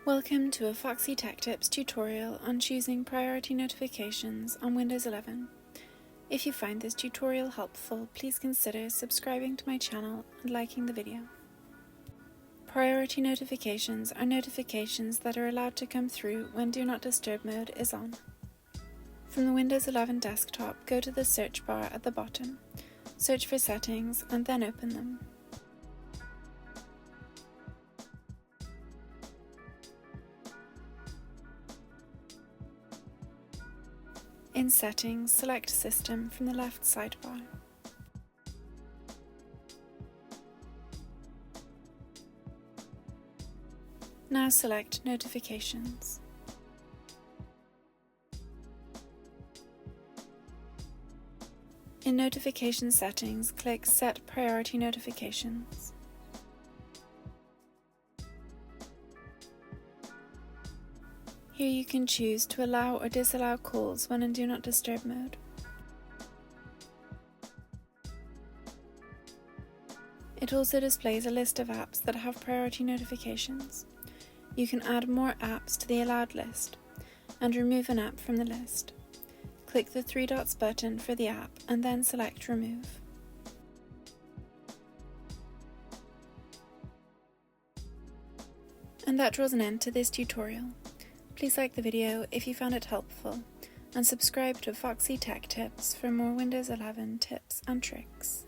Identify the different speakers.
Speaker 1: Welcome to a Foxy Tech Tips tutorial on choosing priority notifications on Windows 11. If you find this tutorial helpful, please consider subscribing to my channel and liking the video. Priority notifications are notifications that are allowed to come through when Do Not Disturb mode is on. From the Windows 11 desktop, go to the search bar at the bottom, search for Settings and then open them. In Settings, select System from the left sidebar. Now select Notifications. In Notification Settings, click Set Priority Notifications. Here you can choose to allow or disallow calls when in Do Not Disturb mode. It also displays a list of apps that have priority notifications. You can add more apps to the allowed list and remove an app from the list. Click the three dots button for the app and then select Remove. And that draws an end to this tutorial. Please like the video if you found it helpful, and subscribe to Foxy Tech Tips for more Windows 11 tips and tricks.